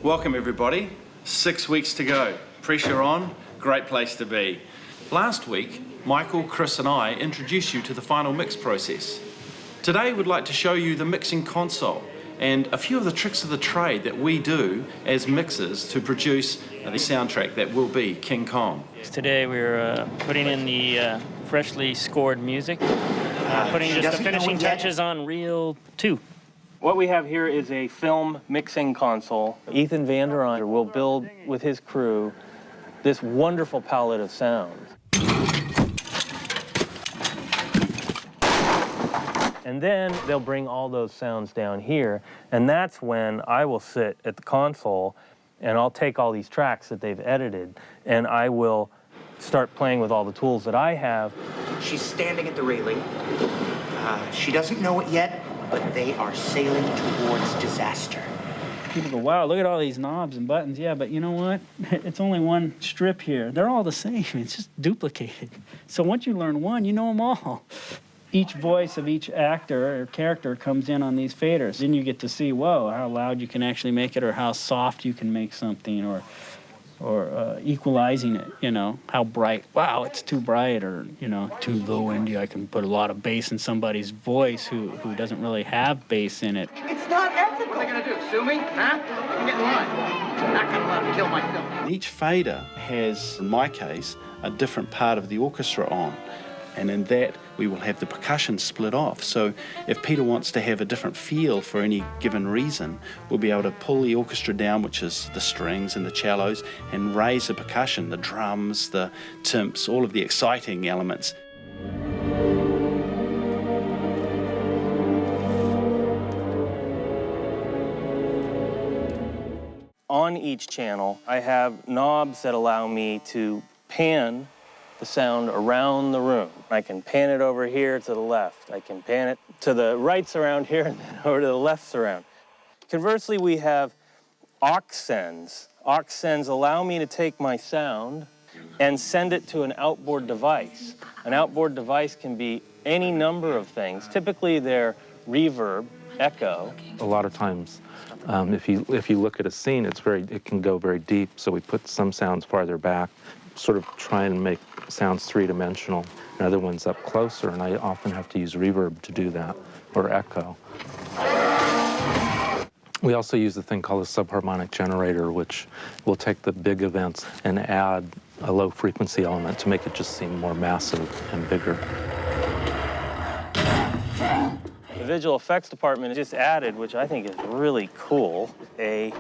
Welcome everybody. 6 weeks to go. Pressure on, great place to be. Last week, Michael, Chris and I introduced you to the final mix process. Today we'd like to show you the mixing console and a few of the tricks of the trade that we do as mixers to produce the soundtrack that will be King Kong. Today we're putting in the freshly scored music, putting just the finishing touches on reel 2. What we have here is a film mixing console. Ethan Vanderon will build with his crew this wonderful palette of sounds. And then they'll bring all those sounds down here, and that's when I will sit at the console and I'll take all these tracks that they've edited and I will start playing with all the tools that I have. She's standing at the railing. She doesn't know it yet, but they are sailing towards disaster. People go, wow, look at all these knobs and buttons. Yeah, but you know what? It's only one strip here. They're all the same. It's just duplicated. So once you learn one, you know them all. Each voice of each actor or character comes in on these faders. Then you get to see, whoa, how loud you can actually make it, or how soft you can make something, or equalizing it, you know, how bright. Wow, it's too bright, or, you know, too low end. I can put a lot of bass in somebody's voice who doesn't really have bass in it. It's not ethical. What are they going to do, sue me? Huh? You can get in line. I'm not going to let them kill my film. Each fader has, in my case, a different part of the orchestra on. And in that, we will have the percussion split off. So if Peter wants to have a different feel for any given reason, we'll be able to pull the orchestra down, which is the strings and the cellos, and raise the percussion, the drums, the timps, all of the exciting elements. On each channel, I have knobs that allow me to pan the sound around the room. I can pan it over here to the left. I can pan it to the right surround here and then over to the left surround. Conversely, we have aux sends. Aux sends allow me to take my sound and send it to an outboard device. An outboard device can be any number of things. Typically, they're reverb, echo. A lot of times, if you look at a scene, it can go very deep, so we put some sounds farther back, sort of try and make sounds three-dimensional, and other ones up closer, and I often have to use reverb to do that, or echo. We also use a thing called a subharmonic generator, which will take the big events and add a low-frequency element to make it just seem more massive and bigger. The visual effects department just added, which I think is really cool, a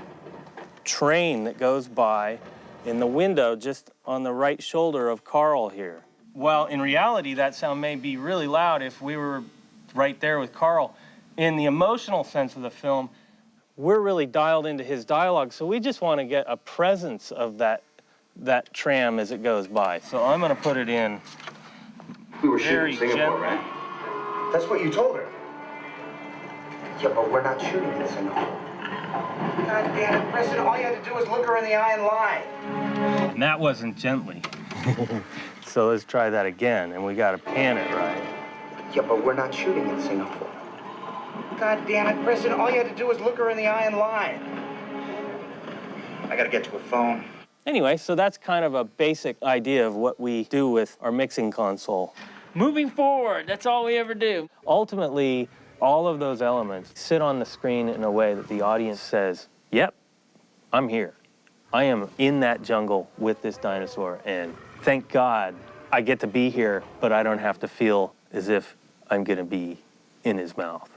train that goes by in the window just on the right shoulder of Carl here. Well, in reality, that sound may be really loud if we were right there with Carl. In the emotional sense of the film, we're really dialed into his dialogue, so we just want to get a presence of that tram as it goes by. So I'm going to put it in. We were shooting Singapore, right? That's what you told her. Yeah, but we're not shooting in Singapore. God damn it, Preston, all you had to do was look her in the eye and lie. And that wasn't gently. So let's try that again, and we got to pan it right. Yeah, but we're not shooting in Singapore. God damn it, Preston, all you had to do was look her in the eye and lie. I gotta get to a phone. Anyway, so that's kind of a basic idea of what we do with our mixing console. Moving forward, that's all we ever do. Ultimately, all of those elements sit on the screen in a way that the audience says, yep, I'm here. I am in that jungle with this dinosaur, and thank God I get to be here, but I don't have to feel as if I'm gonna be in his mouth.